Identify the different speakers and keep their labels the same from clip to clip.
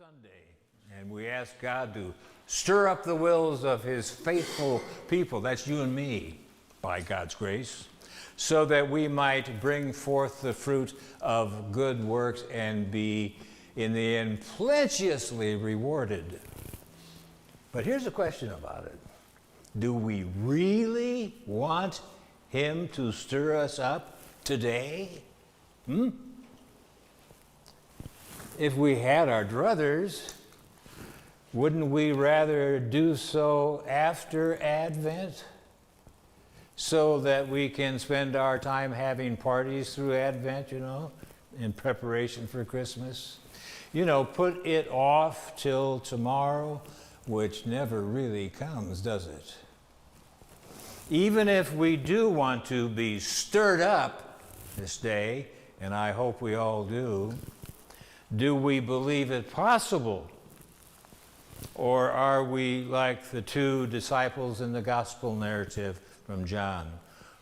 Speaker 1: Sunday, and we ask God to stir up the wills of his faithful people, that's you and me, by God's grace, so that we might bring forth the fruit of good works and be, in the end, plenteously rewarded. But here's a question about it. Do we really want him to stir us up today? If we had our druthers, wouldn't we rather do so after Advent so that we can spend our time having parties through Advent, in preparation for Christmas? Put it off till tomorrow, which never really comes, does it? Even if we do want to be stirred up this day, and I hope we all do we believe it possible? Or are we like the two disciples in the gospel narrative from John,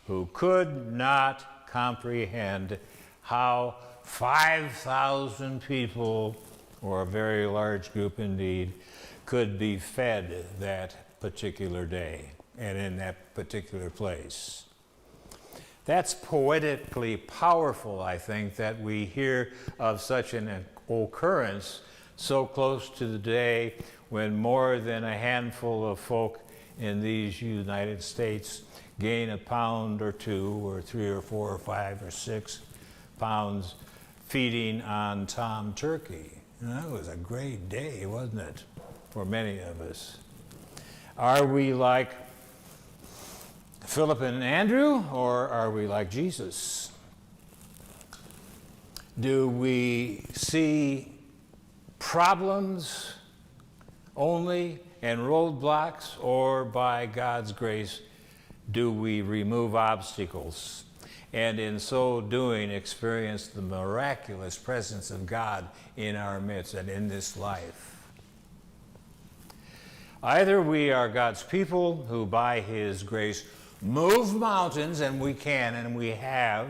Speaker 1: who could not comprehend how 5,000 people, or a very large group indeed, could be fed that particular day and in that particular place? That's poetically powerful, I think, that we hear of such an occurrence so close to the day when more than a handful of folk in these United States gain a pound or two or 3 or 4 or 5 or 6 pounds feeding on tom turkey. That was a great day, wasn't it, for many of us? Are we like Philip and Andrew, or are we like Jesus? Do we see problems only and roadblocks, or by God's grace, do we remove obstacles and in so doing experience the miraculous presence of God in our midst and in this life? Either we are God's people who by his grace move mountains, and we can and we have,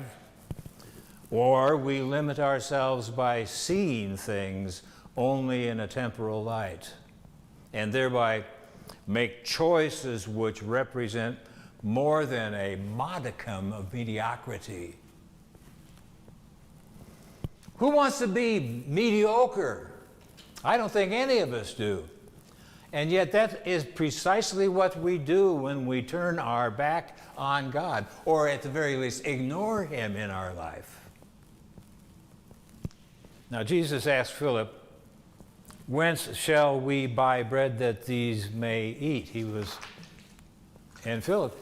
Speaker 1: or we limit ourselves by seeing things only in a temporal light, and thereby make choices which represent more than a modicum of mediocrity. Who wants to be mediocre? I don't think any of us do. And yet that is precisely what we do when we turn our back on God, or at the very least ignore him in our life. Now Jesus asked Philip, "Whence shall we buy bread that these may eat?" And Philip,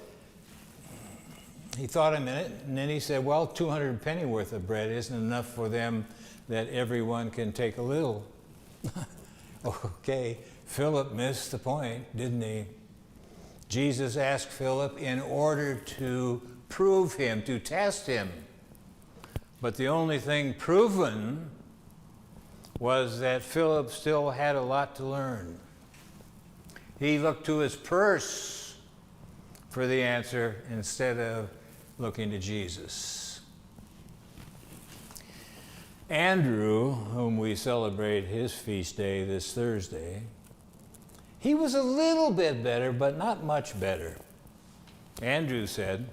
Speaker 1: he thought a minute, and then he said, well, 200 pennyworth of bread isn't enough for them that everyone can take a little. Okay, Philip missed the point, didn't he? Jesus asked Philip in order to prove him, to test him. But the only thing proven was that Philip still had a lot to learn. He looked to his purse for the answer instead of looking to Jesus. Andrew, whom we celebrate his feast day this Thursday, he was a little bit better, but not much better. Andrew said,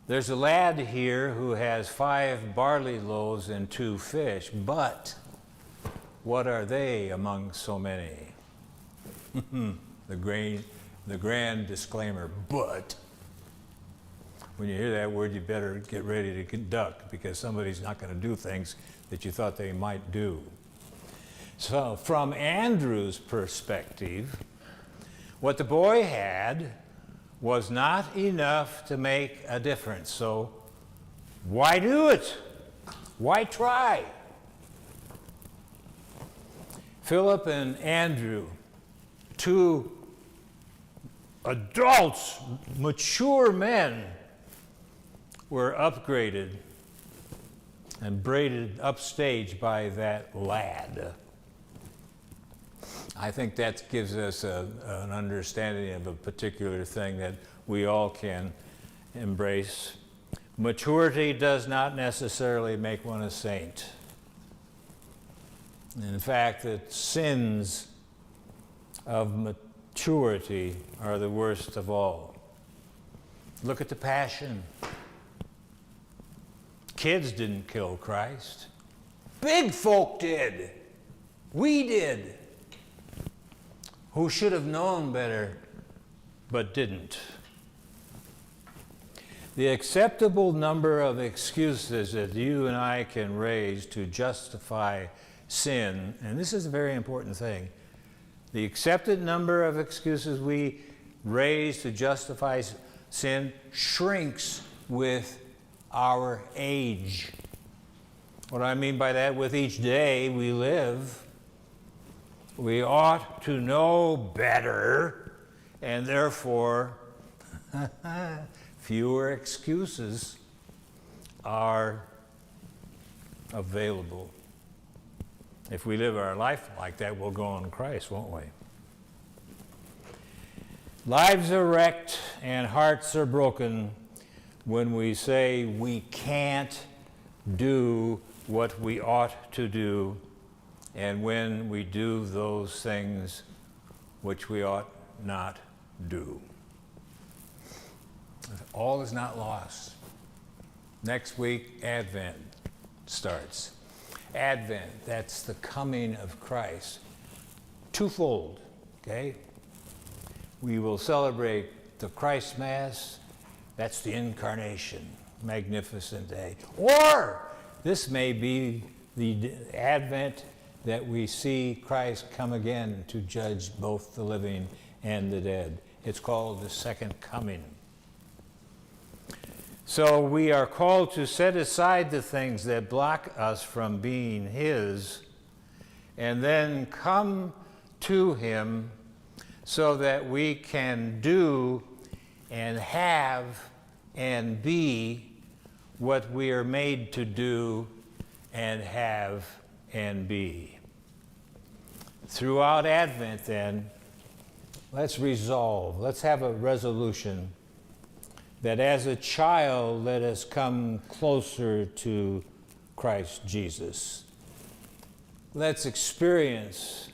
Speaker 1: "There's a lad here who has 5 barley loaves and 2 fish, but what are they among so many?" The grand disclaimer, but. When you hear that word, you better get ready to duck, because somebody's not going to do things that you thought they might do. So from Andrew's perspective, what the boy had was not enough to make a difference. So why do it? Why try? Philip and Andrew, 2 adults, mature men, were upgraded and braided upstage by that lad. I think that gives us an understanding of a particular thing that we all can embrace. Maturity does not necessarily make one a saint. In fact, that sins of maturity are the worst of all. Look at the Passion. Kids didn't kill Christ. Big folk did. We did. Who should have known better, but didn't. The acceptable number of excuses that you and I can raise to justify sin, and this is a very important thing, the accepted number of excuses we raise to justify sin shrinks with our age. What I mean by that, with each day we live, we ought to know better, and therefore fewer excuses are available. If we live our life like that, we'll go on Christ, won't we? Lives are wrecked and hearts are broken when we say we can't do what we ought to do, and when we do those things which we ought not do. All is not lost. Next week, Advent starts. Advent, that's the coming of Christ. Twofold, okay? We will celebrate the Christ Mass. That's the Incarnation, magnificent day. Or this may be the Advent that we see Christ come again to judge both the living and the dead. It's called the Second Coming. So we are called to set aside the things that block us from being His, and then come to Him so that we can do and have and be what we are made to do and have and be. Throughout Advent, then, let's have a resolution that as a child, let us come closer to Christ Jesus. Let's experience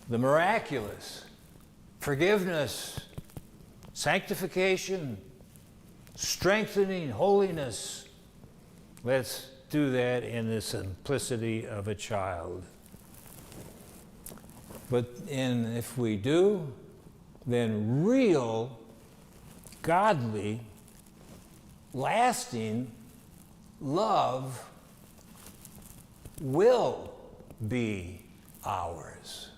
Speaker 1: the miraculous forgiveness, sanctification, strengthening, holiness. Let's do that in the simplicity of a child. If we do, then real, godly, lasting love will be ours.